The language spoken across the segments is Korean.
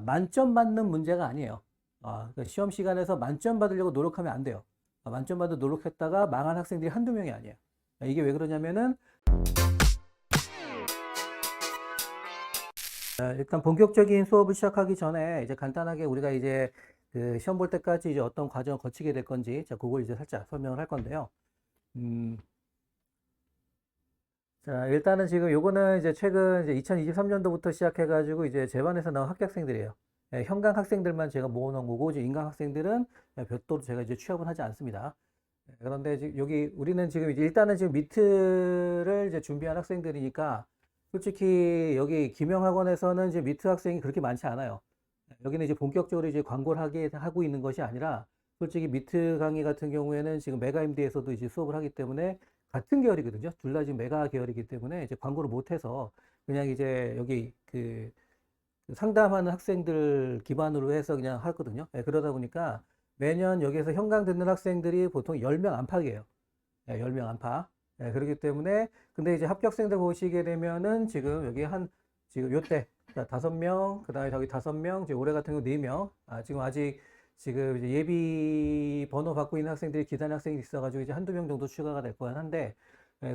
만점 받는 문제가 아니에요. 그러니까 시험 시간에서 만점 받으려고 노력하면 안 돼요. 만점 받으 노력했다가 망한 학생들이 한두 명이 아니에요. 이게 왜 그러냐면은 일단 본격적인 수업을 시작하기 전에 이제 간단하게 우리가 이제 그 시험 볼 때까지 이제 어떤 과정을 거치게 될 건지 자 그걸 이제 살짝 설명을 할 건데요. 음, 자 일단은 지금 요거는 이제 최근 이제 2023년도부터 시작해가지고 이제 제 반에서 나온 합격생들이에요. 현강 학생들만 제가 모아놓은 거고 이제 인강 학생들은 별도로 제가 이제 취업은 하지 않습니다. 그런데 지금 여기 우리는 지금 이제 일단은 지금 미트를 이제 준비한 학생들이니까 솔직히 여기 김영학원에서는 이제 미트 학생이 그렇게 많지 않아요. 여기는 이제 본격적으로 이제 광고를 하고 있는 것이 아니라 솔직히 미트 강의 같은 경우에는 지금 메가MD에서도 이제 수업을 하기 때문에 같은 계열이거든요. 둘 다 지금 메가 계열이기 때문에 이제 광고를 못해서 그냥 이제 여기 그 상담하는 학생들 기반으로 해서 그냥 하거든요. 그러다 보니까 매년 여기에서 현강 듣는 학생들이 보통 10명 안팎이에요. 10명 안팎. 그렇기 때문에 근데 이제 합격생들 보시게 되면은 지금 여기 지금 요때 5명, 그다음에 저기 5명, 지금 올해 같은 경우 4명. 지금 아직 지금 이제 예비 번호 받고 있는 학생들이 기다리는 학생이 있어가지고 이제 한두 명 정도 추가가 될 거긴 한데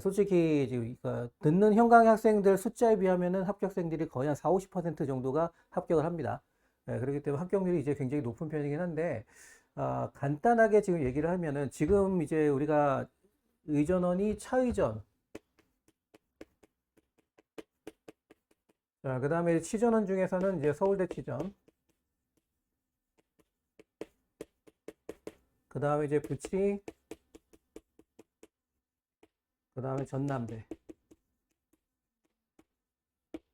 솔직히 지금 듣는 현강의 학생들 숫자에 비하면은 합격생들이 거의 한 4, 50% 정도가 합격을 합니다. 그렇기 때문에 합격률이 이제 굉장히 높은 편이긴 한데 간단하게 지금 얘기를 하면은 지금 이제 우리가 의전원이 차의전, 자, 그 다음에 치전원 중에서는 이제 서울대 치전, 그 다음에 이제 부치, 그 다음에 전남대.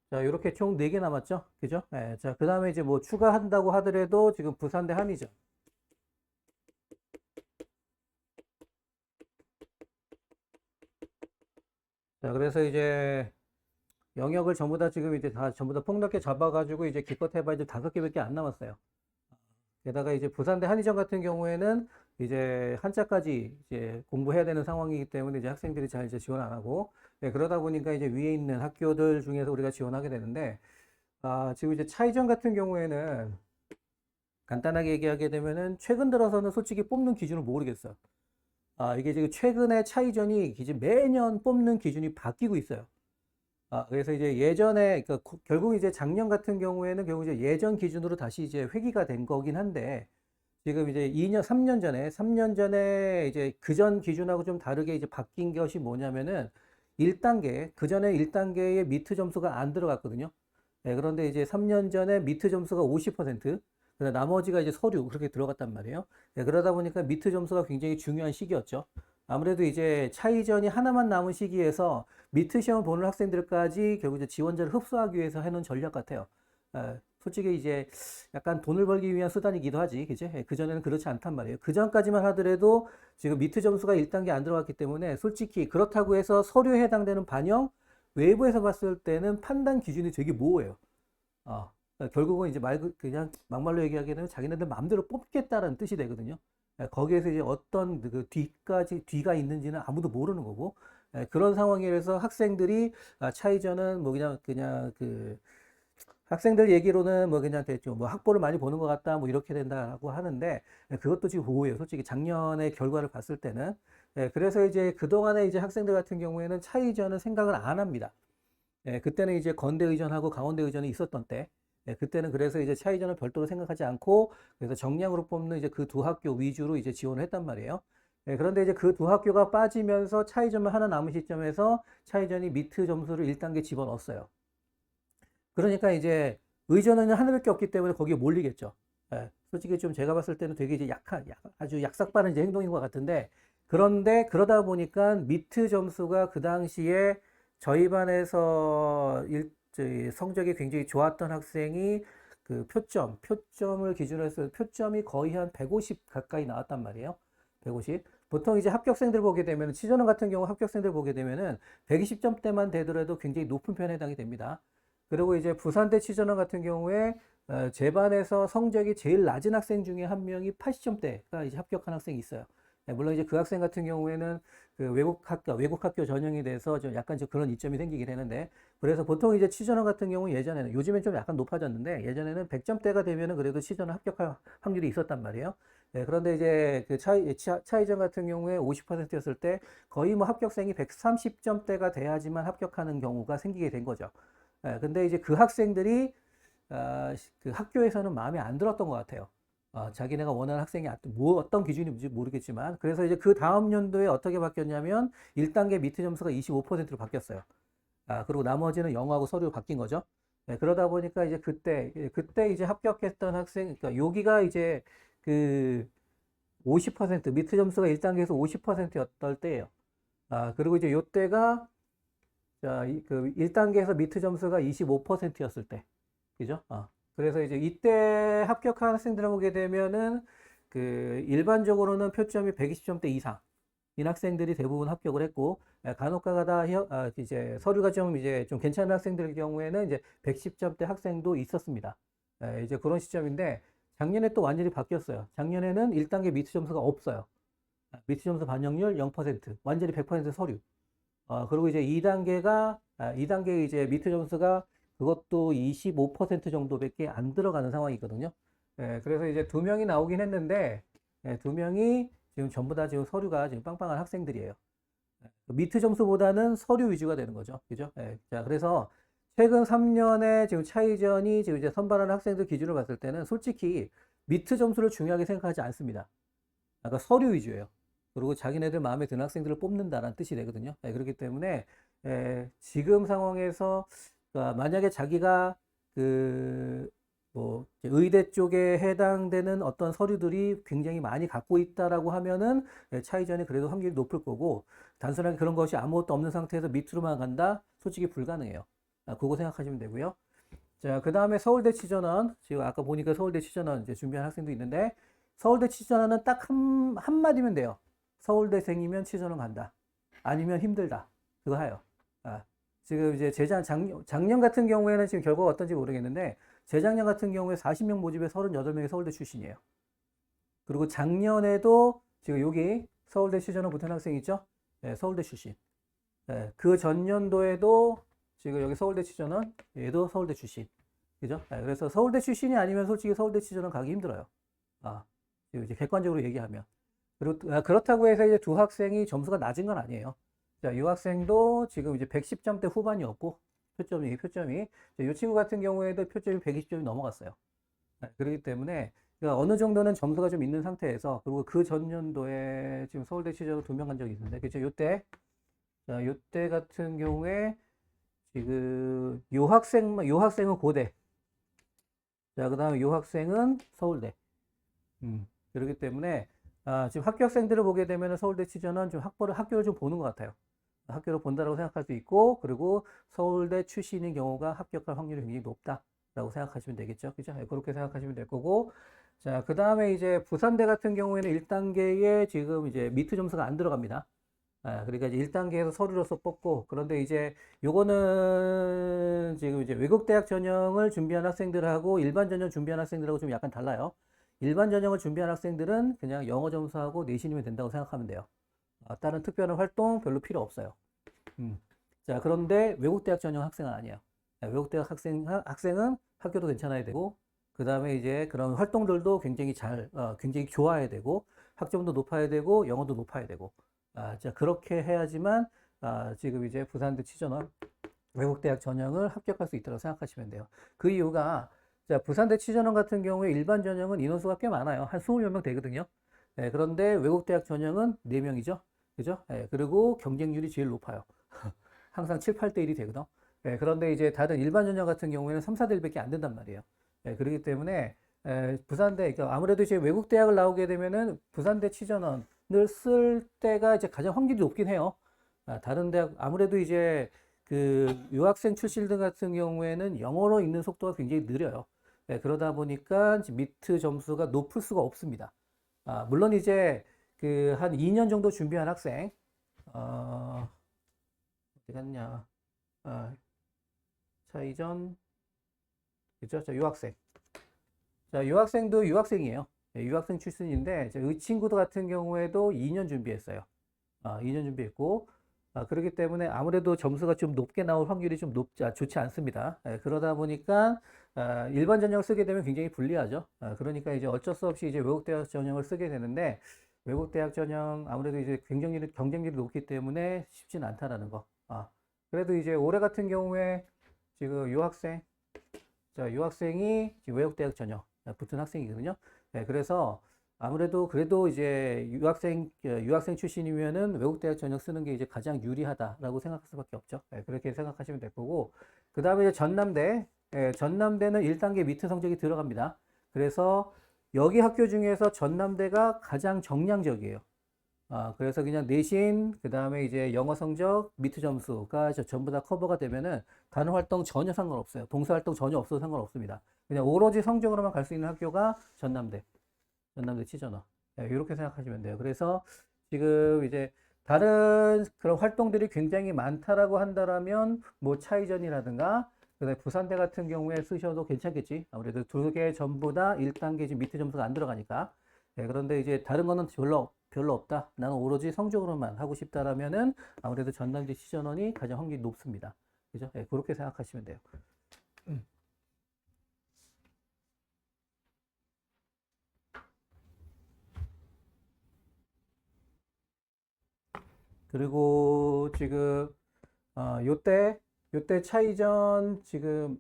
자, 이렇게 총 4개 남았죠? 그죠? 자, 그 다음에 이제 뭐 추가한다고 하더라도 지금 부산대 한이전. 자, 그래서 이제 영역을 전부 다 지금 이제 다 전부 다 폭넓게 잡아가지고 이제 기껏 해봐 이제 5개밖에 안 남았어요. 게다가 이제 부산대 한의전 같은 경우에는 이제 한자까지 이제 공부해야 되는 상황이기 때문에 이제 학생들이 잘 이제 지원 안 하고 그러다 보니까 이제 위에 있는 학교들 중에서 우리가 지원하게 되는데 지금 이제 차이전 같은 경우에는 간단하게 얘기하게 되면은 최근 들어서는 솔직히 뽑는 기준을 모르겠어요. 이게 지금 최근에 차이전이 이제 매년 뽑는 기준이 바뀌고 있어요. 그래서 이제 예전에, 그러니까 결국 이제 작년 같은 경우에는 결국 이제 예전 기준으로 다시 이제 회귀가 된 거긴 한데, 지금 이제 3년 전에 이제 그전 기준하고 좀 다르게 이제 바뀐 것이 뭐냐면은 1단계, 그전에 1단계의 미트 점수가 안 들어갔거든요. 그런데 이제 3년 전에 미트 점수가 50%, 나머지가 이제 서류 그렇게 들어갔단 말이에요. 그러다 보니까 미트 점수가 굉장히 중요한 시기였죠. 아무래도 이제 차이전이 하나만 남은 시기에서 미트 시험을 보는 학생들까지 결국 이제 지원자를 흡수하기 위해서 해놓은 전략 같아요. 솔직히 이제 약간 돈을 벌기 위한 수단이기도 하지, 그지? 그전에는 그렇지 않단 말이에요. 그전까지만 하더라도 지금 미트 점수가 1단계 안 들어갔기 때문에 솔직히 그렇다고 해서 서류에 해당되는 반영, 외부에서 봤을 때는 판단 기준이 되게 모호해요. 결국은 이제 그냥 막말로 얘기하게 되면 자기네들 마음대로 뽑겠다라는 뜻이 되거든요. 거기에서 이제 어떤 그 뒤가 있는지는 아무도 모르는 거고, 그런 상황이라서 학생들이 차이전은 뭐 그냥 그 학생들 얘기로는 뭐 그냥 대충 뭐 학보를 많이 보는 것 같다 뭐 이렇게 된다고 하는데 그것도 지금 오해예요. 솔직히 작년의 결과를 봤을 때는. 그래서 이제 그동안에 이제 학생들 같은 경우에는 차이전은 생각을 안 합니다. 그때는 이제 건대 의전하고 강원대 의전이 있었던 때, 그때는 그래서 이제 차이전을 별도로 생각하지 않고, 그래서 정량으로 뽑는 이제 그 두 학교 위주로 이제 지원을 했단 말이에요. 그런데 이제 그 두 학교가 빠지면서 차이전만 하나 남은 시점에서 차이전이 미트 점수를 1단계 집어넣었어요. 그러니까 이제 의전은 하나밖에 없기 때문에 거기에 몰리겠죠. 솔직히 좀 제가 봤을 때는 되게 이제 아주 약삭빠른 이제 행동인 것 같은데, 그런데 그러다 보니까 미트 점수가 그 당시에 저희 반에서 성적이 굉장히 좋았던 학생이 그 표점을 기준으로 해서 표점이 거의 한 150 가까이 나왔단 말이에요. 150. 보통 이제 합격생들 보게 되면, 치전원 같은 경우 합격생들 보게 되면은 120점대만 되더라도 굉장히 높은 편에 해당이 됩니다. 그리고 이제 부산대 치전원 같은 경우에 제 반에서 성적이 제일 낮은 학생 중에 한 명이 80점대가 이제 합격한 학생이 있어요. 물론 이제 그 학생 같은 경우에는 그 외국 학교 전형이 돼서 좀 약간 좀 그런 이점이 생기게 되는데, 그래서 보통 이제 치전원 같은 경우 예전에는, 요즘엔 좀 약간 높아졌는데, 예전에는 100점대가 되면은 그래도 치전원 합격할 확률이 있었단 말이에요. 그런데 이제 그 차이전 같은 경우에 50%였을 때 거의 뭐 합격생이 130점대가 돼야지만 합격하는 경우가 생기게 된 거죠. 근데 이제 그 학생들이 그 학교에서는 마음에 안 들었던 것 같아요. 자기네가 원하는 학생이 뭐 어떤 기준인지 모르겠지만, 그래서 이제 그 다음 연도에 어떻게 바뀌었냐면 1단계 미트 점수가 25%로 바뀌었어요. 그리고 나머지는 영어하고 서류로 바뀐 거죠. 그러다 보니까 이제 그때 이제 합격했던 학생, 그러니까 여기가 이제 그 50%, 미트 점수가 1단계에서 50%였던 때예요. 그리고 이제 요때가, 그 1단계에서 미트 점수가 25%였을 때. 그죠? 그래서 이제 이때 합격한 학생들을 보게 되면은 그 일반적으로는 표점이 120점대 이상인 학생들이 대부분 합격을 했고, 간혹 가다 이제 서류가 좀 이제 좀 괜찮은 학생들 경우에는 이제 110점대 학생도 있었습니다. 이제 그런 시점인데, 작년에 또 완전히 바뀌었어요. 작년에는 1단계 미트 점수가 없어요. 미트 점수 반영률 0%, 완전히 100% 서류. 그리고 이제 2단계 이제 미트 점수가 그것도 25% 정도밖에 안 들어가는 상황이거든요. 그래서 이제 두 명이 나오긴 했는데, 두 명이 지금 전부 다 지금 서류가 지금 빵빵한 학생들이에요. 미트 점수보다는 서류 위주가 되는 거죠. 그죠? 자, 그래서 최근 3년의 지금 차이전이 지금 이제 선발하는 학생들 기준으로 봤을 때는 솔직히 미트 점수를 중요하게 생각하지 않습니다. 그러니까 서류 위주예요. 그리고 자기네들 마음에 드는 학생들을 뽑는다는 뜻이 되거든요. 그렇기 때문에 지금 상황에서, 그러니까 만약에 자기가 그 뭐 의대 쪽에 해당되는 어떤 서류들이 굉장히 많이 갖고 있다라고 하면은 차이전이 그래도 확률이 높을 거고, 단순하게 그런 것이 아무것도 없는 상태에서 밑으로만 간다? 솔직히 불가능해요. 그거 생각하시면 되고요. 자, 그 다음에 서울대 치전원, 지금 아까 보니까 서울대 치전원 이제 준비한 학생도 있는데, 서울대 치전원은 딱 한마디면 돼요. 서울대생이면 치전원 간다. 아니면 힘들다. 그거 해요. 지금 이제 작년 같은 경우에는 지금 결과가 어떤지 모르겠는데, 재작년 같은 경우에 40명 모집에 38명이 서울대 출신이에요. 그리고 작년에도 지금 여기 서울대 치전원 붙은 학생 있죠? 서울대 출신. 그 전년도에도 지금 여기 서울대 치전원, 얘도 서울대 출신. 그죠? 그래서 서울대 출신이 아니면 솔직히 서울대 치전원 가기 힘들어요. 이제 객관적으로 얘기하면. 그리고 그렇다고 해서 이제 두 학생이 점수가 낮은 건 아니에요. 자, 이 학생도 지금 이제 110점대 후반이었고, 표점이. 이 친구 같은 경우에도 표점이 120점이 넘어갔어요. 그렇기 때문에, 그러니까 어느 정도는 점수가 좀 있는 상태에서, 그리고 그 전년도에 지금 서울대 치전원 2명 간 적이 있는데, 그죠? 요때 같은 경우에, 지금, 요 학생은 고대. 자, 그 다음에 요 학생은 서울대. 그렇기 때문에, 지금 합격생들을 보게 되면 서울대 치전은 좀 학교를 좀 보는 것 같아요. 학교를 본다라고 생각할 수 있고, 그리고 서울대 출신인 경우가 합격할 확률이 굉장히 높다라고 생각하시면 되겠죠. 그죠? 그렇게 생각하시면 될 거고. 자, 그 다음에 이제 부산대 같은 경우에는 1단계에 지금 이제 미트 점수가 안 들어갑니다. 그러니까 이제 1단계에서 서류로서 뽑고, 그런데 이제 요거는 지금 이제 외국 대학 전형을 준비한 학생들하고 일반 전형 준비한 학생들하고 좀 약간 달라요. 일반 전형을 준비한 학생들은 그냥 영어 점수하고 내신이면 된다고 생각하면 돼요. 다른 특별한 활동 별로 필요 없어요. 자, 그런데 외국 대학 전형 학생은 아니에요. 외국 대학 학생은 학교도 괜찮아야 되고, 그 다음에 이제 그런 활동들도 굉장히 굉장히 좋아야 되고, 학점도 높아야 되고, 영어도 높아야 되고. 자, 그렇게 해야지만, 지금 이제 부산대 치전원 외국대학 전형을 합격할 수 있다고 생각하시면 돼요. 그 이유가, 자, 부산대 치전원 같은 경우에 일반 전형은 인원수가 꽤 많아요. 한 20몇 명 되거든요. 그런데 외국대학 전형은 4명이죠. 그죠? 그리고 경쟁률이 제일 높아요. 항상 7, 8대 1이 되거든. 그런데 이제 다른 일반 전형 같은 경우에는 3, 4대 1밖에 안 된단 말이에요. 그렇기 때문에, 부산대, 그러니까 아무래도 이제 외국대학을 나오게 되면은 부산대 치전원을 쓸 때가 이제 가장 확률이 높긴 해요. 다른 대학, 아무래도 이제 그 유학생 출신들 같은 경우에는 영어로 읽는 속도가 굉장히 느려요. 그러다 보니까 미트 점수가 높을 수가 없습니다. 물론 이제 그 한 2년 정도 준비한 학생, 어디 갔냐, 차이전, 그죠? 자, 유학생. 자, 유학생도 유학생이에요. 유학생 출신인데 이 친구들 같은 경우에도 2년 준비했어요. 2년 준비했고 그렇기 때문에 아무래도 점수가 좀 높게 나올 확률이 좀 좋지 않습니다. 그러다 보니까 일반 전형을 쓰게 되면 굉장히 불리하죠. 그러니까 이제 어쩔 수 없이 이제 외국 대학 전형을 쓰게 되는데 외국 대학 전형 아무래도 이제 경쟁률이 높기 때문에 쉽진 않다라는 거. 그래도 이제 올해 같은 경우에 지금 유학생이 지금 외국 대학 전형 붙은 학생이거든요. 그래서 아무래도 그래도 이제 유학생 출신이면은 외국 대학 전형 쓰는 게 이제 가장 유리하다라고 생각할 수밖에 없죠. 그렇게 생각하시면 될 거고. 그 다음에 이제 전남대는 1단계 밑에 성적이 들어갑니다. 그래서 여기 학교 중에서 전남대가 가장 정량적이에요. 그래서 그냥 내신, 그 다음에 이제 영어 성적, 미트 점수가 전부 다 커버가 되면은 다른 활동 전혀 상관없어요. 동사 활동 전혀 없어도 상관없습니다. 그냥 오로지 성적으로만 갈 수 있는 학교가 전남대 치전어. 이렇게 생각하시면 돼요. 그래서 지금 이제 다른 그런 활동들이 굉장히 많다라고 한다라면 뭐 차이전이라든가 그다음에 부산대 같은 경우에 쓰셔도 괜찮겠지. 아무래도 두 개 전부 다 1단계 지금 밑에 점수가 안 들어가니까. 그런데 이제 다른 거는 별로 없다. 나는 오로지 성적으로만 하고 싶다라면은 아무래도 전남대 치전원이 가장 확률이 높습니다. 그죠? 그렇게 생각하시면 돼요. 그리고 지금 요때 차이전 지금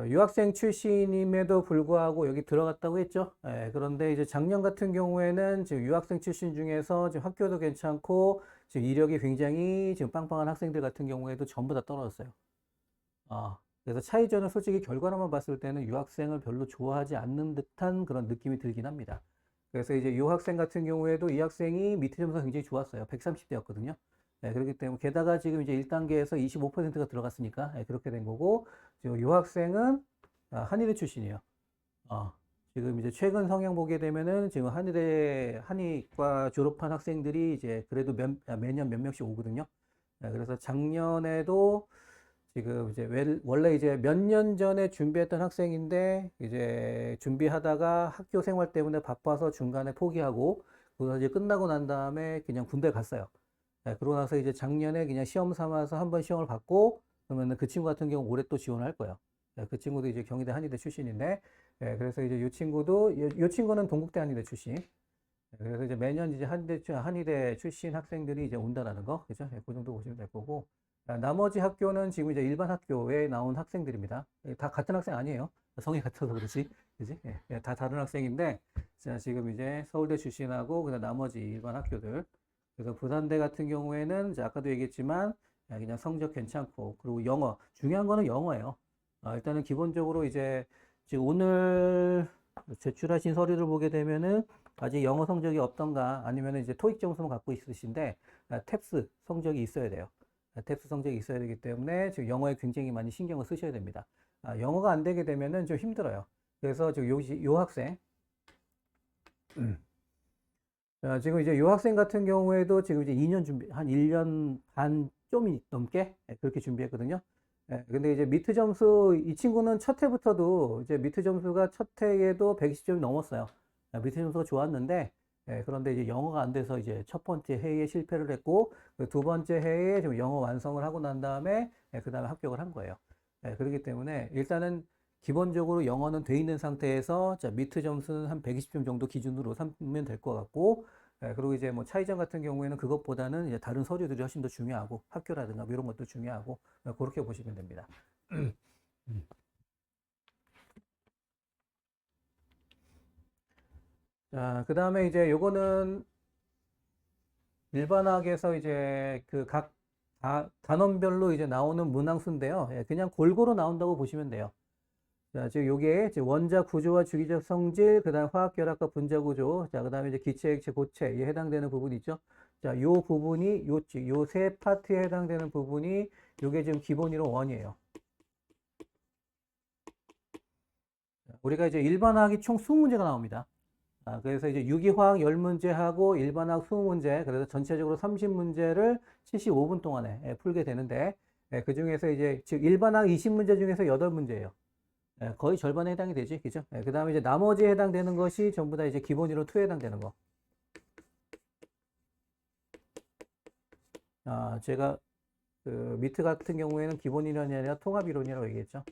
유학생 출신임에도 불구하고 여기 들어갔다고 했죠. 그런데 이제 작년 같은 경우에는 지금 유학생 출신 중에서 지금 학교도 괜찮고 지금 이력이 굉장히 지금 빵빵한 학생들 같은 경우에도 전부 다 떨어졌어요. 그래서 차이전은 솔직히 결과로만 봤을 때는 유학생을 별로 좋아하지 않는 듯한 그런 느낌이 들긴 합니다. 그래서 이제 이 학생 같은 경우에도 이 학생이 밑에 점수가 굉장히 좋았어요. 130대였거든요. 그렇기 때문에 게다가 지금 이제 1단계에서 25%가 들어갔으니까 그렇게 된 거고 지금 이 학생은 한의대 출신이에요. 지금 이제 최근 성향 보게 되면은 지금 한의과 졸업한 학생들이 이제 그래도 매년 몇 명씩 오거든요. 그래서 작년에도 지금 이제 원래 이제 몇 년 전에 준비했던 학생인데 이제 준비하다가 학교 생활 때문에 바빠서 중간에 포기하고 그거 이제 끝나고 난 다음에 그냥 군대 갔어요. 그러고 나서 이제 작년에 그냥 시험 삼아서 한번 시험을 받고 그러면은 그 친구 같은 경우 올해 또 지원을 할 거예요. 그 친구도 이제 경희대 한의대 출신인데 그래서 이제 이 친구는 동국대 한의대 출신. 그래서 이제 매년 이제 한의대 출신 학생들이 이제 온다라는 거, 그죠? 그 정도 보시면 될 거고. 나머지 학교는 지금 이제 일반 학교에 나온 학생들입니다. 다 같은 학생 아니에요. 성이 같아서 그렇지. 그지? 다 다른 학생인데, 자, 지금 이제 서울대 출신하고, 그다음 나머지 일반 학교들. 그래서 부산대 같은 경우에는, 이제 아까도 얘기했지만, 그냥 성적 괜찮고, 그리고 영어. 중요한 거는 영어예요. 일단은 기본적으로 이제, 지금 오늘 제출하신 서류를 보게 되면은, 아직 영어 성적이 없던가, 아니면 이제 토익 점수만 갖고 있으신데, 탭스 성적이 있어야 돼요. 탭스 성적이 있어야 되기 때문에 지금 영어에 굉장히 많이 신경을 쓰셔야 됩니다. 영어가 안 되게 되면은 좀 힘들어요. 그래서 지금 요 학생, 지금 이제 요 학생 같은 경우에도 지금 이제 2년 한 1년 반 좀 넘게 그렇게 준비했거든요. 근데 이제 미트 점수, 이 친구는 첫 해부터도 이제 미트 점수가 첫 해에도 120점이 넘었어요. 미트 점수가 좋았는데, 그런데 이제 영어가 안 돼서 이제 첫 번째 해에 실패를 했고, 그 두 번째 해에 좀 영어 완성을 하고 난 다음에, 그 다음에 합격을 한 거예요. 그렇기 때문에 일단은 기본적으로 영어는 돼 있는 상태에서, 자, 미트 점수는 한 120점 정도 기준으로 삼으면 될 것 같고, 그리고 이제 뭐 차이점 같은 경우에는 그것보다는 이제 다른 서류들이 훨씬 더 중요하고, 학교라든가 뭐 이런 것도 중요하고, 그렇게 보시면 됩니다. 자, 그 다음에 이제 요거는 일반학에서 이제 그 각 단원별로 이제 나오는 문항수인데요. 그냥 골고루 나온다고 보시면 돼요. 자, 지금 요게 이제 원자 구조와 주기적 성질, 그 다음 화학결합과 분자 구조, 자, 그 다음에 이제 기체, 액체, 고체에 해당되는 부분이 있죠. 자, 요 부분이, 요 세 파트에 해당되는 부분이 요게 지금 기본이로 원이에요. 우리가 이제 일반학이 총 20문제가 나옵니다. 그래서 이제 유기화학 10문제하고 일반학 20문제, 그래서 전체적으로 30문제를 75분 동안에 풀게 되는데, 그 중에서 이제, 즉, 일반학 20문제 중에서 8문제예요. 거의 절반에 해당이 되지, 그죠? 그 다음에 이제 나머지에 해당되는 것이 전부 다 이제 기본 이론 2에 해당되는 거. 제가 그 미트 같은 경우에는 기본 이론이 아니라 통합 이론이라고 얘기했죠.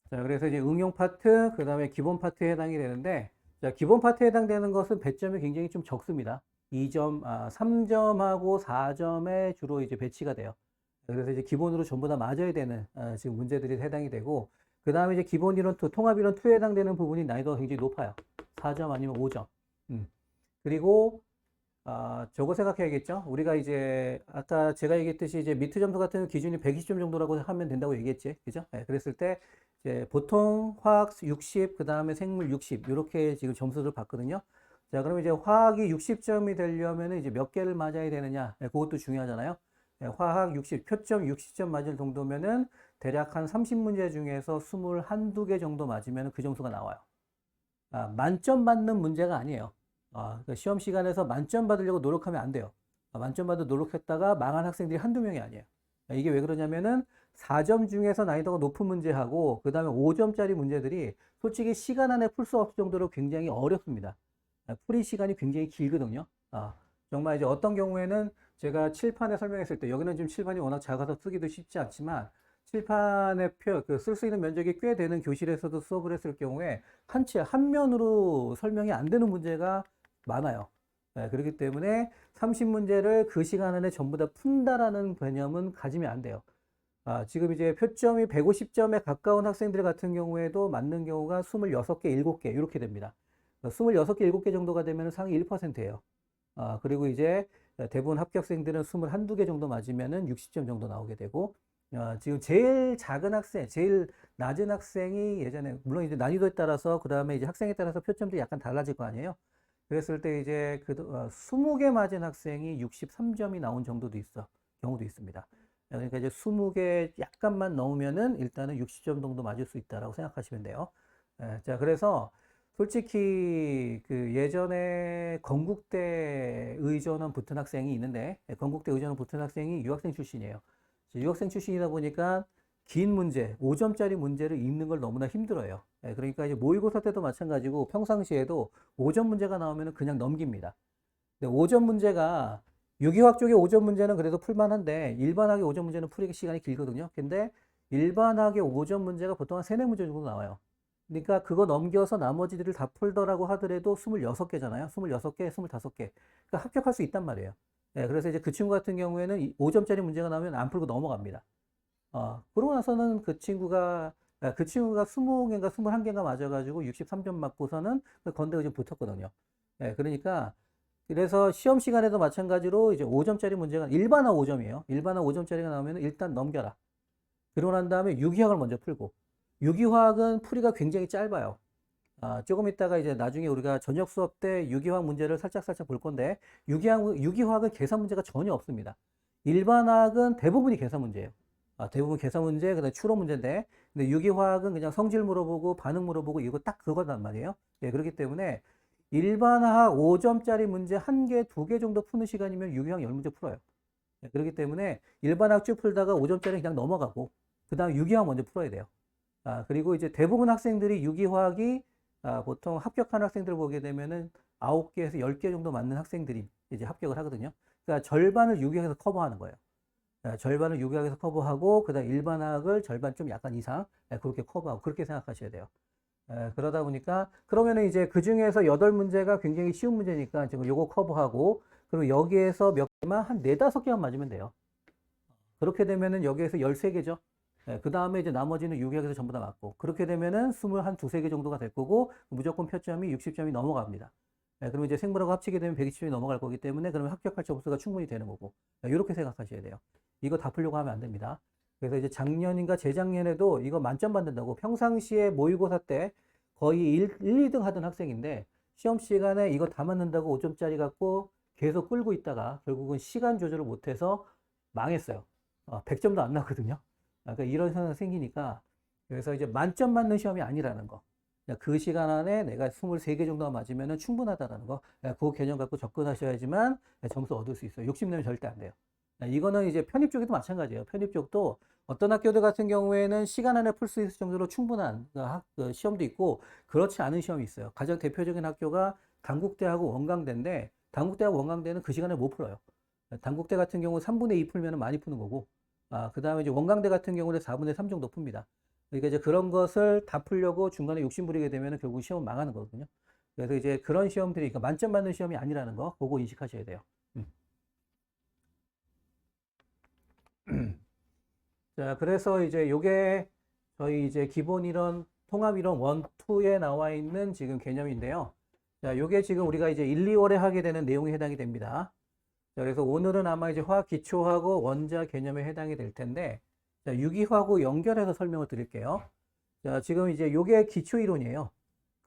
자, 그래서 이제 응용 파트, 그 다음에 기본 파트에 해당이 되는데, 자, 기본 파트에 해당되는 것은 배점이 굉장히 좀 적습니다. 3점하고 4점에 주로 이제 배치가 돼요. 그래서 이제 기본으로 전부 다 맞아야 되는 지금 문제들이 해당이 되고, 그 다음에 이제 기본 이론 2, 통합 이론 2에 해당되는 부분이 난이도가 굉장히 높아요. 4점 아니면 5점. 그리고 저거 생각해야겠죠? 우리가 이제 아까 제가 얘기했듯이 이제 미트 점수 같은 기준이 120점 정도라고 하면 된다고 얘기했지, 그죠? 그랬을 때 이제 보통 화학 60, 그 다음에 생물 60 이렇게 지금 점수를 받거든요. 자, 그러면 이제 화학이 60점이 되려면 이제 몇 개를 맞아야 되느냐? 그것도 중요하잖아요. 화학 60, 표점 60점 맞을 정도면은 대략 한 30문제 중에서 21, 2개 정도 맞으면 그 점수가 나와요. 만점 받는 문제가 아니에요. 그러니까 시험 시간에서 만점 받으려고 노력하면 안 돼요. 만점 받으 노력했다가 망한 학생들이 한두 명이 아니에요. 이게 왜 그러냐면은 4점 중에서 난이도가 높은 문제하고 그 다음에 5점짜리 문제들이 솔직히 시간 안에 풀 수 없을 정도로 굉장히 어렵습니다. 풀이 시간이 굉장히 길거든요. 정말 이제 어떤 경우에는 제가 칠판에 설명했을 때 여기는 지금 칠판이 워낙 작아서 쓰기도 쉽지 않지만 칠판에 쓸 수 있는 면적이 꽤 되는 교실에서도 수업을 했을 경우에 한 면으로 설명이 안 되는 문제가 많아요. 그렇기 때문에 30문제를 그 시간 안에 전부 다 푼다라는 개념은 가지면 안 돼요. 지금 이제 표점이 150점에 가까운 학생들 같은 경우에도 맞는 경우가 26개, 7개 이렇게 됩니다. 26개, 7개 정도가 되면 상위 1%예요. 그리고 이제 대부분 합격생들은 21, 2개 정도 맞으면은 60점 정도 나오게 되고, 지금 제일 작은 학생, 제일 낮은 학생이 예전에, 물론 이제 난이도에 따라서, 그 다음에 이제 학생에 따라서 표점도 약간 달라질 거 아니에요? 그랬을 때 이제 20개 맞은 학생이 63점이 나온 경우도 있습니다. 그러니까 이제 20개 약간만 넣으면은 일단은 60점 정도 맞을 수 있다라고 생각하시면 돼요. 자, 그래서 솔직히 그 예전에 건국대 의전원 붙은 학생이 있는데, 건국대 의전원 붙은 학생이 유학생 출신이에요. 유학생 출신이다 보니까 긴 문제, 5점짜리 문제를 읽는 걸 너무나 힘들어요. 그러니까 이제 모의고사 때도 마찬가지고 평상시에도 5점 문제가 나오면 그냥 넘깁니다. 근데 5점 문제가 유기화학 쪽에 5점 문제는 그래도 풀만한데 일반학의 5점 문제는 풀기 시간이 길거든요. 근데 일반학의 5점 문제가 보통 한 3, 4문제 정도 나와요. 그러니까 그거 넘겨서 나머지들을 다 풀더라고 하더라도 26개잖아요. 26개, 25개. 그러니까 합격할 수 있단 말이에요. 그래서 이제 그 친구 같은 경우에는 5점짜리 문제가 나오면 안 풀고 넘어갑니다. 그러고 나서는 그 친구가 20개인가 21개인가 맞아가지고 63점 맞고서는 그 건대 의전 붙었거든요. 그러니까 그래서 시험 시간에도 마찬가지로 이제 5점짜리 문제가 일반화 5점이에요. 일반화 5점짜리가 나오면 일단 넘겨라. 그러고 난 다음에 유기화학을 먼저 풀고 유기화학은 풀이가 굉장히 짧아요. 조금 있다가 이제 나중에 우리가 저녁 수업 때 유기화학 문제를 살짝 볼 건데 유기화학은 계산 문제가 전혀 없습니다. 일반화학은 대부분이 계산 문제예요. 대부분 계산 문제, 그다음에 추론 문제인데, 근데 유기화학은 그냥 성질 물어보고 반응 물어보고 이거 딱 그거단 말이에요. 그렇기 때문에 일반화학 5점짜리 문제 1개, 2개 정도 푸는 시간이면 유기화학 10문제 풀어요. 그렇기 때문에 일반화학 쭉 풀다가 5점짜리 그냥 넘어가고, 그 다음 유기화학 먼저 풀어야 돼요. 그리고 이제 대부분 학생들이 유기화학이 보통 합격한 학생들 보게 되면은 9개에서 10개 정도 맞는 학생들이 이제 합격을 하거든요. 그러니까 절반을 유기학에서 커버하는 거예요. 절반을 유기학에서 커버하고, 그 다음 일반학을 절반 좀 약간 이상, 그렇게 커버하고, 그렇게 생각하셔야 돼요. 그러다 보니까, 그러면은 이제 그 중에서 8문제가 굉장히 쉬운 문제니까 지금 요거 커버하고, 그리고 여기에서 몇 개만 한 4, 5개만 맞으면 돼요. 그렇게 되면은 여기에서 13개죠. 그 다음에 이제 나머지는 유기학에서 전부 다 맞고, 그렇게 되면은 21, 2-3개 정도가 될 거고, 무조건 표점이 60점이 넘어갑니다. 그러면 이제 생물하고 합치게 되면 120점이 넘어갈 거기 때문에 그러면 합격할 점수가 충분히 되는 거고, 이렇게 생각하셔야 돼요. 이거 다 풀려고 하면 안 됩니다. 그래서 이제 작년인가 재작년에도 이거 만점 받는다고 평상시에 모의고사 때 거의 1, 2등 하던 학생인데 시험 시간에 이거 다 맞는다고 5점짜리 갖고 계속 끌고 있다가 결국은 시간 조절을 못해서 망했어요. 100점도 안 나거든요. 그러니까 이런 상황이 생기니까 그래서 이제 만점 맞는 시험이 아니라는 거. 그 시간 안에 내가 23개 정도 맞으면 충분하다라는 거. 그 개념 갖고 접근하셔야지만 점수 얻을 수 있어요. 욕심내면 절대 안 돼요. 이거는 이제 편입 쪽에도 마찬가지예요. 편입 쪽도 어떤 학교들 같은 경우에는 시간 안에 풀 수 있을 정도로 충분한 그 시험도 있고 그렇지 않은 시험이 있어요. 가장 대표적인 학교가 단국대하고 원광대인데 단국대하고 원광대는 그 시간에 못 풀어요. 단국대 같은 경우 3분의 2 풀면 많이 푸는 거고 그 다음에 이제 원광대 같은 경우는 4분의 3 정도 풉니다. 그러니까 이제 그런 것을 다 풀려고 중간에 욕심 부리게 되면 결국 시험 망하는 거거든요. 그래서 이제 그런 시험들이 그러니까 만점 받는 시험이 아니라는 거 그거 인식하셔야 돼요. 자, 그래서 이제 요게 저희 이제 기본 이론, 통합 이론 1, 2에 나와 있는 지금 개념인데요. 자, 요게 지금 우리가 이제 1, 2월에 하게 되는 내용에 해당이 됩니다. 자, 그래서 오늘은 아마 이제 화학 기초하고 원자 개념에 해당이 될 텐데, 자, 유기화하고 연결해서 설명을 드릴게요. 자, 지금 이제 요게 기초 이론이에요.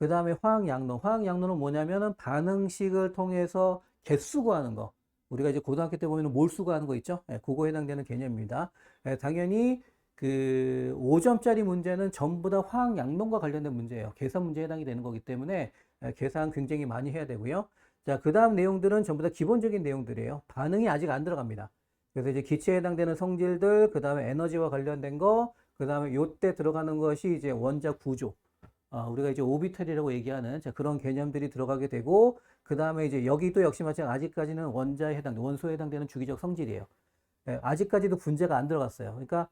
그 다음에 화학 양론. 화학 양론은 뭐냐면은 반응식을 통해서 개수 구하는 거. 우리가 이제 고등학교 때 보면 몰수 구하는 거 있죠? 예, 그거에 해당되는 개념입니다. 예, 당연히 그 5점짜리 문제는 전부 다 화학 양론과 관련된 문제예요. 계산 문제에 해당이 되는 거기 때문에 계산 굉장히 많이 해야 되고요. 자, 그 다음 내용들은 전부 다 기본적인 내용들이에요. 반응이 아직 안 들어갑니다. 그래서 이제 기체에 해당되는 성질들, 그 다음에 에너지와 관련된 거, 그 다음에 요때 들어가는 것이 이제 원자 구조. 우리가 이제 오비탈이라고 얘기하는 그런 개념들이 들어가게 되고, 그 다음에 이제 여기도 역시 마찬가지 아직까지는 원자에 원소에 해당되는 주기적 성질이에요. 예, 아직까지도 분자가 안 들어갔어요. 그러니까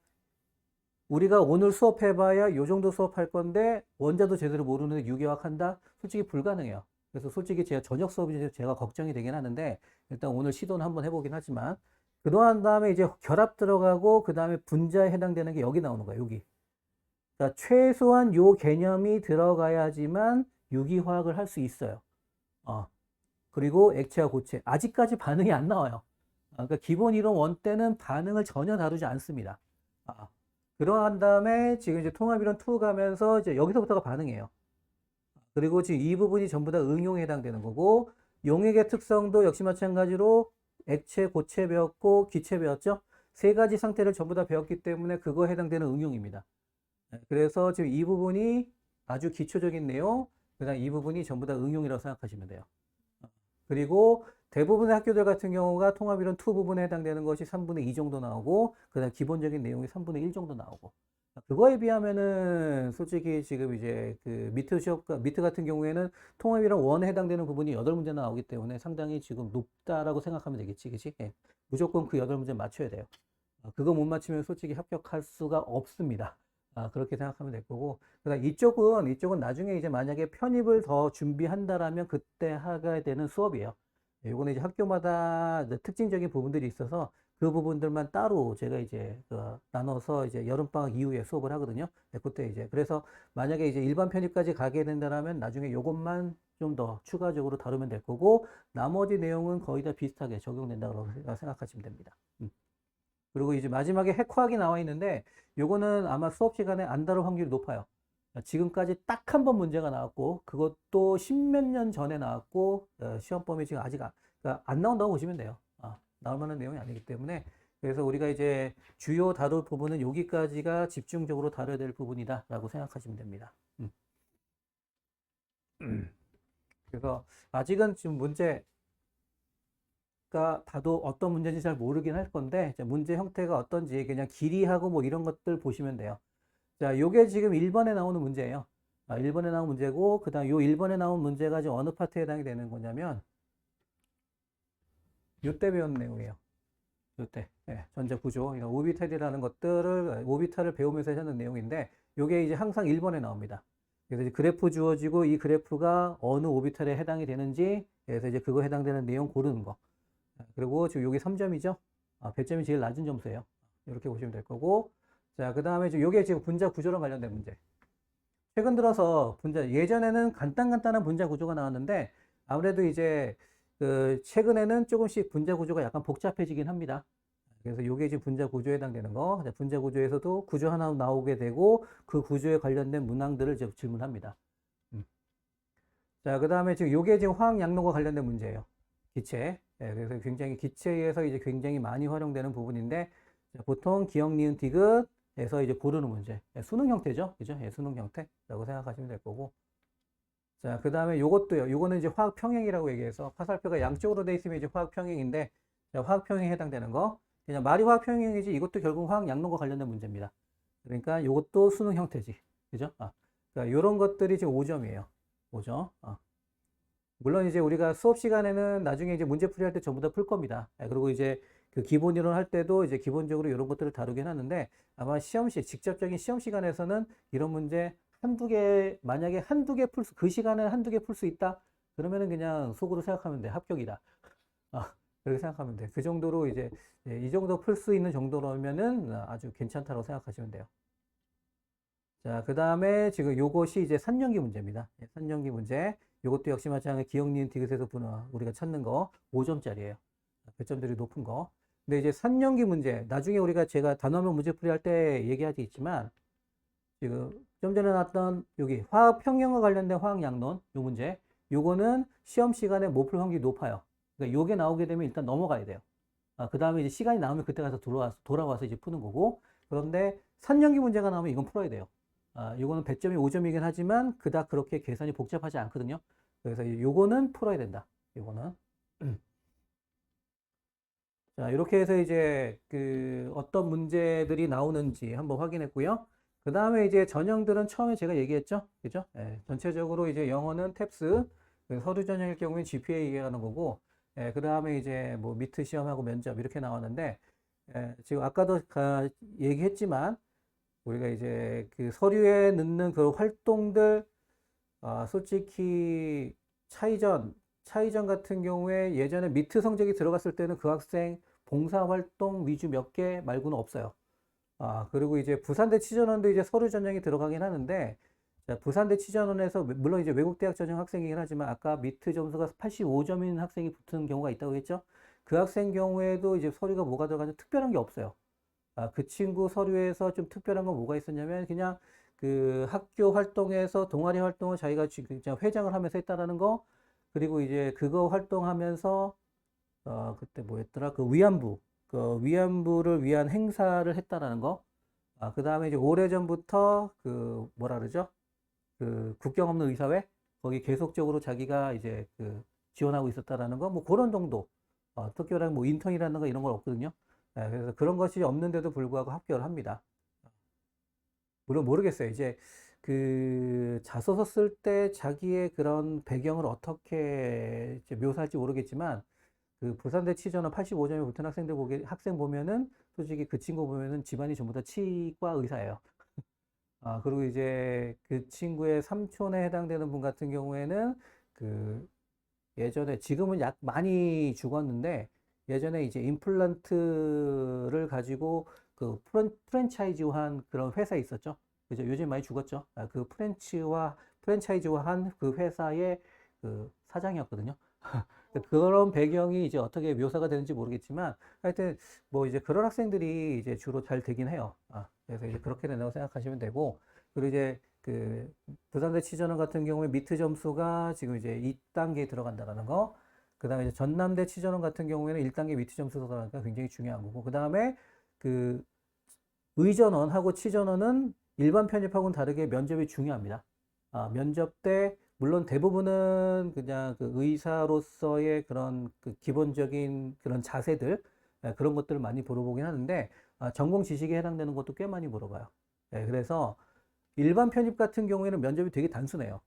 우리가 오늘 수업해봐야 요 정도 수업할 건데 원자도 제대로 모르는데 유기화학 한다? 솔직히 불가능해요. 그래서 솔직히 제가 저녁 수업이 제가 걱정이 되긴 하는데 일단 오늘 시도는 한번 해보긴 하지만 그동안 다음에 이제 결합 들어가고 그 다음에 분자에 해당되는 게 여기 나오는 거예요. 여기. 그러니까 최소한 요 개념이 들어가야지만 유기화학을 할 수 있어요. 그리고 액체와 고체. 아직까지 반응이 안 나와요. 그러니까 기본 이론 원 때는 반응을 전혀 다루지 않습니다. 그러한 다음에 지금 이제 통합 이론 2 가면서 이제 여기서부터가 반응이에요. 그리고 지금 이 부분이 전부 다 응용에 해당되는 거고, 용액의 특성도 역시 마찬가지로 액체, 고체 배웠고, 기체 배웠죠? 세 가지 상태를 전부 다 배웠기 때문에 그거에 해당되는 응용입니다. 그래서 지금 이 부분이 아주 기초적인 내용, 그 다음 이 부분이 전부 다 응용이라고 생각하시면 돼요. 그리고 대부분의 학교들 같은 경우가 통합이론 2 부분에 해당되는 것이 3분의 2 정도 나오고, 그 다음 기본적인 내용이 3분의 1 정도 나오고. 그거에 비하면은 솔직히 지금 이제 그 미트 같은 경우에는 통합이론 1에 해당되는 부분이 8문제 나오기 때문에 상당히 지금 높다라고 생각하면 되겠지, 그치? 예. 무조건 그 8문제 맞춰야 돼요. 그거 못 맞추면 솔직히 합격할 수가 없습니다. 그렇게 생각하면 될 거고. 그다음 이쪽은 나중에 이제 만약에 편입을 더 준비한다라면 그때 하게 되는 수업이에요. 요거는 이제 학교마다 특징적인 부분들이 있어서 그 부분들만 따로 제가 이제 나눠서 이제 여름방학 이후에 수업을 하거든요. 그때 이제 그래서 만약에 이제 일반 편입까지 가게 된다라면 나중에 요것만 좀 더 추가적으로 다루면 될 거고 나머지 내용은 거의 다 비슷하게 적용된다고 생각하시면 됩니다. 그리고 이제 마지막에 핵화학이 나와 있는데 요거는 아마 수업 시간에 안 다룰 확률이 높아요. 지금까지 딱 한 번 문제가 나왔고 그것도 십몇 년 전에 나왔고 시험 범위 지금 아직 그러니까 안 나온다고 보시면 돼요. 나올 만한 내용이 아니기 때문에 그래서 우리가 이제 주요 다룰 부분은 여기까지가 집중적으로 다뤄야 될 부분이다라고 생각하시면 됩니다. 그래서 아직은 지금 문제가 봐도 어떤 문제인지 잘 모르긴 할 건데 문제 형태가 어떤지 그냥 길이하고 뭐 이런 것들 보시면 돼요. 자, 요게 지금 1번에 나오는 문제예요. 1번에 나온 문제고, 그 다음 요 1번에 나온 문제가 지금 어느 파트에 해당이 되는 거냐면, 요때 배운 내용이에요. 요때. 예, 전자 구조. 오비탈이라는 것들을, 오비탈을 배우면서 하는 내용인데, 요게 이제 항상 1번에 나옵니다. 그래서 이제 그래프 주어지고, 이 그래프가 어느 오비탈에 해당이 되는지, 그래서 이제 그거 해당되는 내용 고르는 거. 그리고 지금 요게 3점이죠? 배점이 제일 낮은 점수예요. 이렇게 보시면 될 거고, 자, 그 다음에 요게 지금 분자 구조랑 관련된 문제. 최근 들어서 예전에는 간단한 분자 구조가 나왔는데, 아무래도 이제, 최근에는 조금씩 분자 구조가 약간 복잡해지긴 합니다. 그래서 요게 지금 분자 구조에 해당되는 거, 분자 구조에서도 구조 하나 나오게 되고, 그 구조에 관련된 문항들을 이제 질문합니다. 자, 그 다음에 지금 요게 지금 화학 양론과 관련된 문제예요. 기체. 그래서 굉장히 기체에서 이제 굉장히 많이 활용되는 부분인데, 보통 기억, 니은, 디귿에서 이제 고르는 문제. 수능 형태죠. 그죠? 수능 형태라고 생각하시면 될 거고. 자, 그 다음에 요것도요. 요거는 이제 화학 평행이라고 얘기해서 화살표가 양쪽으로 돼 있으면 이제 화학 평행인데, 화학 평행에 해당되는 거. 그냥 말이 화학 평형이지 이것도 결국 화학 양론과 관련된 문제입니다. 그러니까 이것도 수능 형태지. 그죠? 그러니까 이런 것들이 지금 5점이에요. 5점. 물론 이제 우리가 수업 시간에는 나중에 이제 문제풀이 할 때 전부 다 풀 겁니다. 그리고 이제 그 기본 이론 할 때도 이제 기본적으로 이런 것들을 다루긴 하는데 아마 직접적인 시험 시간에서는 이런 문제 한두 개, 만약에 한두 개 그 시간에 한두 개 풀 수 있다? 그러면은 그냥 속으로 생각하면 돼. 합격이다. 그렇게 생각하면 돼. 그 정도로 이제, 이 정도 풀 수 있는 정도라면은 아주 괜찮다고 생각하시면 돼요. 자, 그 다음에 지금 요것이 이제 산연기 문제입니다. 산연기 문제. 요것도 역시 마찬가지 기억, 니은, 디귿에서 우리가 찾는 거 5점짜리예요. 배점들이 높은 거. 근데 이제 산연기 문제. 나중에 제가 단어명 문제풀이 할 때 얘기하지 있지만 지금 좀 전에 나왔던 여기 화학 평형과 관련된 화학 양론 요 문제. 요거는 시험 시간에 못 풀 확률이 높아요. 그러니까 요게 나오게 되면 일단 넘어가야 돼요. 그 다음에 이제 시간이 나오면 그때 가서 돌아와서 이제 푸는 거고. 그런데 산연기 문제가 나오면 이건 풀어야 돼요. 요거는 배점이 5점이긴 하지만 그닥 그렇게 계산이 복잡하지 않거든요. 그래서 요거는 풀어야 된다. 요거는. 자, 이렇게 해서 이제 그 어떤 문제들이 나오는지 한번 확인했고요. 그 다음에 이제 전형들은 처음에 제가 얘기했죠. 그죠? 전체적으로 이제 영어는 탭스, 서류 전형일 경우에 GPA 얘기하는 거고, 그 다음에 이제 뭐 미트 시험하고 면접 이렇게 나왔는데, 지금 아까도 얘기했지만, 우리가 이제 그 서류에 넣는 그 활동들, 솔직히 차이전 같은 경우에 예전에 미트 성적이 들어갔을 때는 그 학생 봉사활동 위주 몇 개 말고는 없어요. 그리고 이제 부산대 치전원도 이제 서류 전형이 들어가긴 하는데, 자, 부산대 치전원에서 물론 이제 외국 대학 전형 학생이긴 하지만 아까 미트 점수가 85점인 학생이 붙은 경우가 있다고 했죠. 그 학생 경우에도 이제 서류가 뭐가 들어가죠? 특별한 게 없어요. 그 친구 서류에서 좀 특별한 건 뭐가 있었냐면 그냥 그 학교 활동에서 동아리 활동을 자기가 그냥 회장을 하면서 했다라는 거, 그리고 이제 그거 활동하면서 그때 뭐였더라? 그 위안부를 위한 행사를 했다라는 거. 그 다음에 이제 오래전부터 그 뭐라 그러죠? 그 국경 없는 의사회 거기 계속적으로 자기가 이제 그 지원하고 있었다라는 거, 뭐 그런 정도. 특별한 뭐 인턴이라는 거 이런 건 없거든요. 그래서 그런 것이 없는데도 불구하고 합격을 합니다. 물론 모르겠어요. 이제 그 자소서 쓸 때 자기의 그런 배경을 어떻게 이제 묘사할지 모르겠지만 그 부산대 치전원 85점에 붙은 학생 보면은 솔직히 그 친구 보면은 집안이 전부 다 치과 의사예요. 그리고 이제 그 친구의 삼촌에 해당되는 분 같은 경우에는 그 예전에 지금은 약 많이 죽었는데 예전에 이제 임플란트를 가지고 그 프랜차이즈화한 그런 회사 있었죠. 그죠? 요즘 많이 죽었죠. 그 프랜차이즈화한 그 회사의 그 사장이었거든요. 그런 배경이 이제 어떻게 묘사가 되는지 모르겠지만 하여튼 뭐 이제 그런 학생들이 이제 주로 잘 되긴 해요. 그래서 이제 그렇게 된다고 생각하시면 되고, 그리고 이제 그 부산대 치전원 같은 경우에 미트 점수가 지금 이제 2단계에 들어간다라는 거. 그 다음에 이제 전남대 치전원 같은 경우에는 1단계 미트 점수가 들어가니까 굉장히 중요한 거고. 그 다음에 그 의전원하고 치전원은 일반 편입하고는 다르게 면접이 중요합니다. 면접 때 물론 대부분은 그냥 그 의사로서의 그런 그 기본적인 그런 자세들, 그런 것들을 많이 물어보긴 하는데, 전공 지식에 해당되는 것도 꽤 많이 물어봐요. 그래서 일반 편입 같은 경우에는 면접이 되게 단순해요.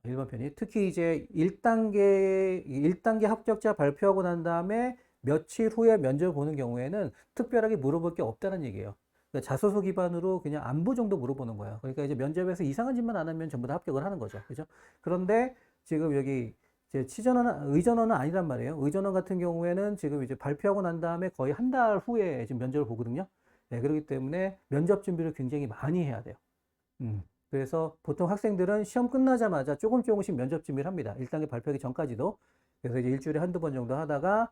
일반 편입. 특히 이제 1단계 합격자 발표하고 난 다음에 며칠 후에 면접을 보는 경우에는 특별하게 물어볼 게 없다는 얘기예요. 그러니까 자소서 기반으로 그냥 안부 정도 물어보는 거예요. 그러니까 이제 면접에서 이상한 짓만 안 하면 전부 다 합격을 하는 거죠. 그죠? 그런데 지금 여기 이제 의전원은 아니란 말이에요. 의전원 같은 경우에는 지금 이제 발표하고 난 다음에 거의 한 달 후에 지금 면접을 보거든요. 그렇기 때문에 면접 준비를 굉장히 많이 해야 돼요. 그래서 보통 학생들은 시험 끝나자마자 조금씩 면접 준비를 합니다. 1단계 발표하기 전까지도. 그래서 이제 일주일에 한두 번 정도 하다가,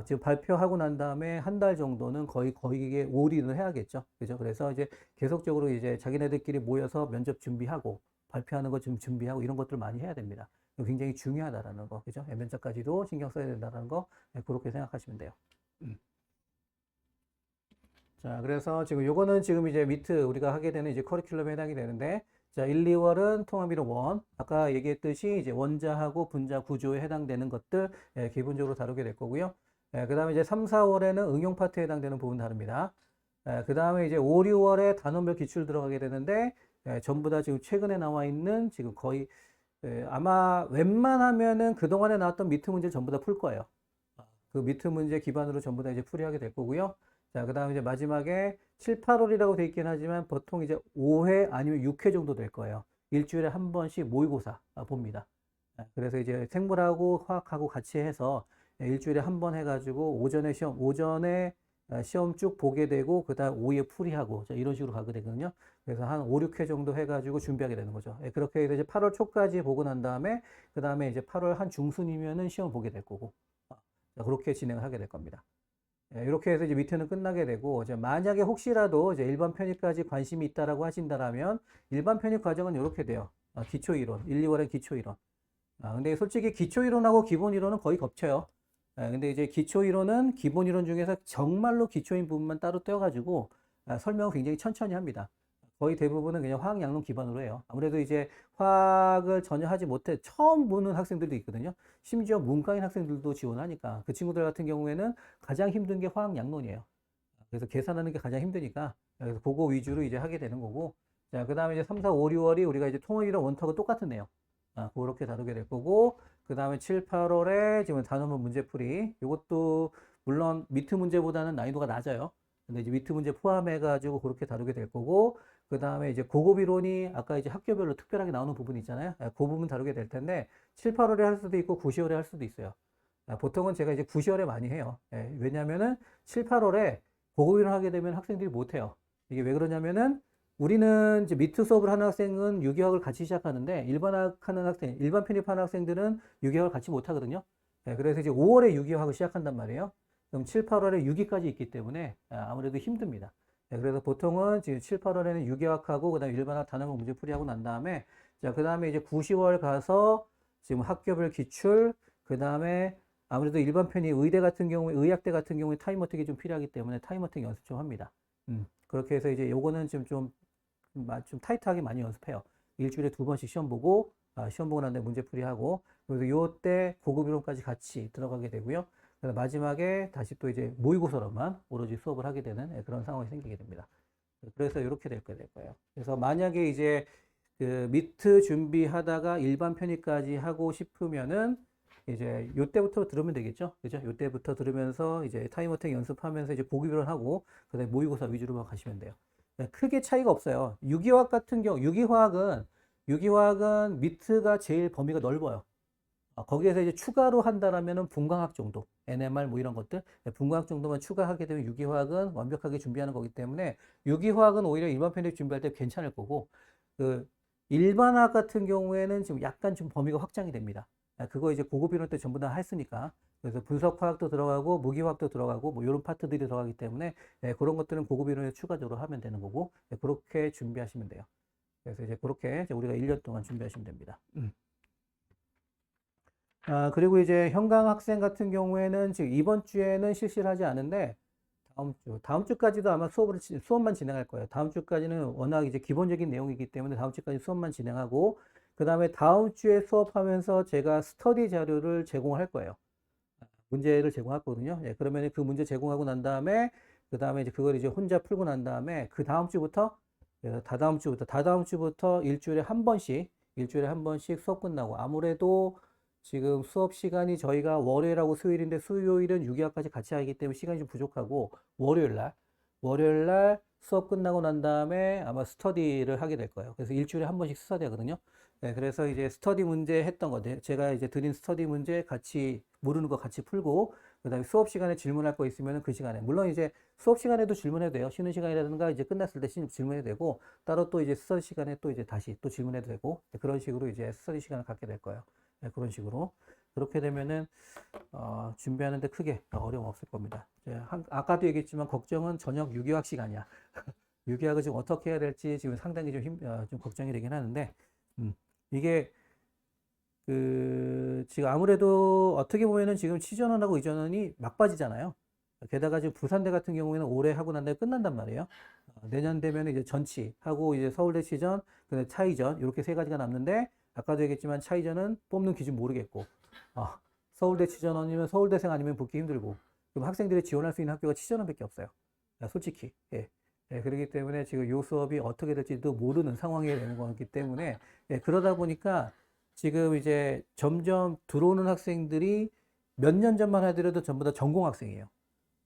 지금 발표하고 난 다음에 한 달 정도는 거기에 올인을 해야겠죠. 그죠? 그래서 이제 계속적으로 이제 자기네들끼리 모여서 면접 준비하고, 발표하는 거 좀 준비하고 이런 것들을 많이 해야 됩니다. 굉장히 중요하다라는 거. 그죠? 면접까지도 신경 써야 된다는 거. 그렇게 생각하시면 돼요. 자, 그래서 지금 요거는 지금 이제 미트 우리가 하게 되는 이제 커리큘럼에 해당이 되는데, 자, 1, 2월은 통합이론 1. 아까 얘기했듯이 이제 원자하고 분자 구조에 해당되는 것들 기본적으로 다루게 될 거고요. 그 다음에 이제 3, 4월에는 응용 파트에 해당되는 부분 다릅니다. 그 다음에 이제 5, 6월에 단원별 기출 들어가게 되는데, 전부 다 지금 최근에 나와 있는 지금 거의, 아마 웬만하면은 그동안에 나왔던 미트 문제 전부 다 풀 거예요. 그 미트 문제 기반으로 전부 다 이제 풀이하게 될 거고요. 자, 그 다음에 이제 마지막에 7, 8월이라고 돼 있긴 하지만 보통 이제 5회 아니면 6회 정도 될 거예요. 일주일에 한 번씩 모의고사 봅니다. 그래서 이제 생물하고 화학하고 같이 해서 일주일에 한 번 해가지고 오전에 시험 쭉 보게 되고, 그 다음 오후에 풀이하고, 이런 식으로 가게 되거든요. 그래서 한 5, 6회 정도 해가지고 준비하게 되는 거죠. 그렇게 해서 이제 8월 초까지 보고 난 다음에, 그 다음에 이제 8월 한 중순이면은 시험 보게 될 거고, 그렇게 진행을 하게 될 겁니다. 이렇게 해서 이제 밑에는 끝나게 되고, 이제 만약에 혹시라도 이제 일반 편입까지 관심이 있다라고 하신다라면, 일반 편입 과정은 이렇게 돼요. 기초 이론, 1, 2월에 기초 이론. 근데 솔직히 기초 이론하고 기본 이론은 거의 겹쳐요. 근데 이제 기초 이론은 기본 이론 중에서 정말로 기초인 부분만 따로 떼어가지고 설명을 굉장히 천천히 합니다. 거의 대부분은 그냥 화학 양론 기반으로 해요. 아무래도 이제 화학을 전혀 하지 못해 처음 보는 학생들도 있거든요. 심지어 문과인 학생들도 지원하니까 그 친구들 같은 경우에는 가장 힘든 게 화학 양론이에요. 그래서 계산하는 게 가장 힘드니까 그래서 그거 위주로 이제 하게 되는 거고, 자, 그 다음에 이제 3, 4, 5, 6월이 우리가 이제 통일이랑 원터가 똑같은 내용. 그렇게 다루게 될 거고, 그 다음에 7, 8월에 지금 단어문 문제풀이. 이것도 물론 미트 문제보다는 난이도가 낮아요. 근데 이제 미트 문제 포함해가지고 그렇게 다루게 될 거고, 그 다음에 이제 고급 이론이 아까 이제 학교별로 특별하게 나오는 부분 있잖아요. 그 부분 다루게 될 텐데, 7, 8월에 할 수도 있고, 9, 10월에 할 수도 있어요. 보통은 제가 이제 9, 10월에 많이 해요. 왜냐면은 7, 8월에 고급 이론 하게 되면 학생들이 못 해요. 이게 왜 그러냐면은 우리는 이제 미트 수업을 하는 학생은 유기화학을 같이 시작하는데 일반 편입하는 학생들은 유기화학을 같이 못 하거든요. 그래서 이제 5월에 유기화학을 시작한단 말이에요. 그럼 7, 8월에 유기까지 있기 때문에 아무래도 힘듭니다. 그래서 보통은 지금 7, 8월에는 유기화학하고 그다음에 일반학 단어문 문제 풀이하고 난 다음에 자, 그다음에 이제 9, 10월 가서 지금 학교별 기출, 그다음에 아무래도 일반 편입 의대 같은 경우에 의학대 같은 경우에 타임 어택이 좀 필요하기 때문에 타임 어택 연습 좀 합니다. 그렇게 해서 이제 요거는 좀 타이트하게 많이 연습해요. 일주일에 2번씩 시험 보고, 시험 보고 난 다음에 문제풀이하고, 그래서 요때 고급 이론까지 같이 들어가게 되고요. 그래서 마지막에 다시 또 이제 모의고사로만 오로지 수업을 하게 되는 그런 상황이 생기게 됩니다. 그래서 이렇게 될 거예요. 그래서 만약에 이제 그 미트 준비하다가 일반 편입까지 하고 싶으면은 이제 요때부터 들으면 되겠죠. 그죠? 요때부터 들으면서 이제 타임어택 연습하면서 이제 보기 이론하고 그다음에 모의고사 위주로만 가시면 돼요. 크게 차이가 없어요. 유기화학 같은 경우, 유기화학은 미트가 제일 범위가 넓어요. 거기에서 이제 추가로 한다라면은 분광학 정도, NMR 뭐 이런 것들, 분광학 정도만 추가하게 되면 유기화학은 완벽하게 준비하는 거기 때문에 유기화학은 오히려 일반 편입 준비할 때 괜찮을 거고, 그 일반학 같은 경우에는 지금 약간 좀 범위가 확장이 됩니다. 그거 이제 고급 이론 때 전부 다 했으니까. 그래서 분석화학도 들어가고 무기화학도 들어가고 뭐 이런 파트들이 들어가기 때문에 그런 것들은 고급 이론에 추가적으로 하면 되는 거고, 그렇게 준비하시면 돼요. 그래서 이제 그렇게 이제 우리가 1년 동안 준비하시면 됩니다. 그리고 이제 현강 학생 같은 경우에는 지금 이번 주에는 실시를 하지 않은데 다음 주까지도 아마 수업만 진행할 거예요. 다음 주까지는 워낙 이제 기본적인 내용이기 때문에 다음 주까지 수업만 진행하고, 그 다음에 다음 주에 수업하면서 제가 스터디 자료를 제공할 거예요. 문제를 제공하거든요. 그러면 그 문제 제공하고 난 다음에 그 다음에 이제 그걸 이제 혼자 풀고 난 다음에 그 다음 주부터 다다음 주부터 일주일에 한 번씩 수업 끝나고, 아무래도 지금 수업 시간이 저희가 월요일하고 수요일인데 수요일은 유기학까지 같이 하기 때문에 시간이 좀 부족하고, 월요일 날 수업 끝나고 난 다음에 아마 스터디를 하게 될 거예요. 그래서 일주일에 한 번씩 스터디 하거든요. 그래서 이제 스터디 문제 했던 거, 제가 이제 드린 스터디 문제 같이 모르는 거 같이 풀고, 그 다음에 수업 시간에 질문할 거 있으면 그 시간에, 물론 이제 수업 시간에도 질문해도 돼요. 쉬는 시간이라든가 이제 끝났을 때 질문해도 되고, 따로 또 이제 스터디 시간에 또 이제 다시 또 질문해도 되고, 그런 식으로 이제 스터디 시간을 갖게 될 거예요. 그런 식으로. 그렇게 되면은, 준비하는데 크게 어려움 없을 겁니다. 아까도 얘기했지만 걱정은 저녁 유기학 시간이야. 유기학을 지금 어떻게 해야 될지 지금 상당히 좀 걱정이 되긴 하는데, 이게 지금 아무래도 어떻게 보면은 지금 치전원하고 이전원이 막바지잖아요. 게다가 지금 부산대 같은 경우에는 올해 하고 난 다음에 끝난단 말이에요. 내년 되면 이제 전치하고 이제 서울대 치전, 그다음에 차이전 이렇게 세 가지가 남는데, 아까도 얘기했지만 차이전은 뽑는 기준 모르겠고, 서울대 치전원이면 서울대생 아니면 붙기 힘들고, 그럼 학생들이 지원할 수 있는 학교가 치전원밖에 없어요. 솔직히. 예. 예, 그렇기 때문에 지금 요 수업이 어떻게 될지도 모르는 상황이 되는 거기 때문에, 예, 그러다 보니까 지금 이제 점점 들어오는 학생들이 몇 년 전만 하더라도 전부 다 전공 학생이에요.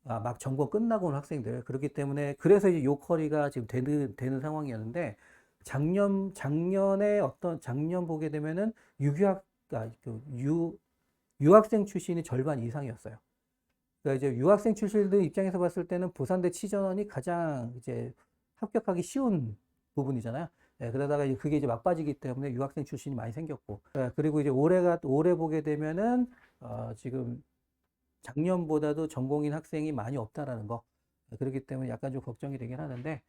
막 전공 끝나고 온 학생들. 그렇기 때문에, 그래서 이제 요커리가 지금 되는 상황이었는데, 작년 보게 되면은 유학생 출신이 절반 이상이었어요. 그러니까 이제 유학생 출신들 입장에서 봤을 때는 부산대 치전원이 가장 이제 합격하기 쉬운 부분이잖아요. 예, 그러다가 이제 그게 이제 막빠지기 때문에 유학생 출신이 많이 생겼고, 예, 그리고 이제 올해 보게 되면은, 지금 작년보다도 전공인 학생이 많이 없다라는 거. 예, 그렇기 때문에 약간 좀 걱정이 되긴 하는데,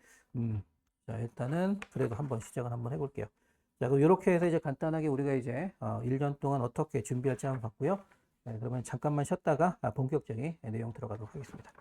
자, 일단은 그래도 한번 시작을 한번 해볼게요. 자, 그럼 이렇게 해서 이제 간단하게 우리가 이제 1년 동안 어떻게 준비할지 한번 봤고요. 네, 그러면 잠깐만 쉬었다가 본격적인 내용 들어가도록 하겠습니다.